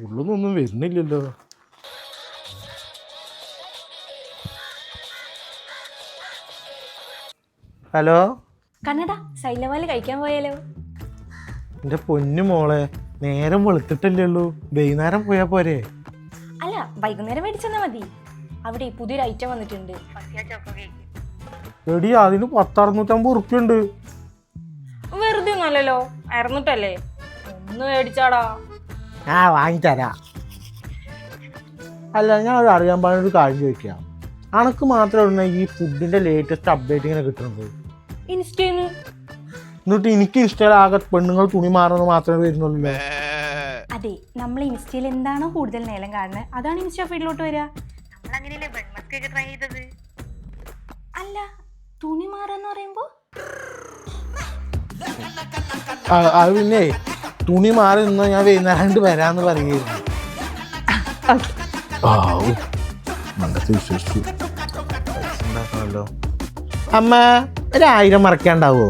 ഉള്ളൊന്നും വരുന്നില്ലല്ലോ. ഹലോ കണ്ണടാ, സൈലവാല് കഴിക്കാൻ പോയാലോ? എന്റെ പൊന്നു മോളെ, നേരം വെളുത്തിട്ടല്ലേ ഉള്ളൂ, വൈകുന്നേരം പോയാ പോരെ? അല്ല, വൈകുന്നേരം മേടിച്ചെന്നാ മതി. അവിടെ പുതിയൊരു ഐറ്റം വന്നിട്ടുണ്ട്. എടി അതിന് 10-650 ഉറുപ്പ്യുണ്ട്. വെറുതെ ഒന്നല്ലോ, ഇറന്നിട്ടല്ലേ, ഒന്ന് മേടിച്ചാടാ. വാങ്ങിത്തരാ. അല്ല, ഞാൻ ഒരു അറിയാൻ പാടൊരു കാര്യം ചോദിക്കാം. അനക്ക് മാത്രമേ ഈ ഫുഡിന്റെ ലേറ്റസ്റ്റ് അപ്ഡേറ്റ് ഇങ്ങനെ കിട്ടുന്നത്? ഇൻസ്റ്റേന്ന്. എന്നിട്ട് എനിക്ക് ഇൻസ്റ്റയിൽ ആകെ പെണ്ണുങ്ങൾ തുണി മാറുന്നത് മാത്രമേ വരുന്നുള്ളൂ. അതെ, നമ്മൾ ഇൻസ്റ്റയിൽ എന്താണോ കൂടുതൽ നേരം കാണുന്നത് അതാണ് ഇൻസ്റ്റാ ഫീഡിലോട്ട് വരിക. അല്ല, തുണി മാറാന്ന് പറയുമ്പോ അത് പിന്നെ തുണി മാറി നിന്നാ ഞാൻ വൈകുന്നേരം വരാന്ന് പറയുകയായിരുന്നു. വിശ്വസിച്ചു. അമ്മ 1000 മറക്കാണ്ടാവോ?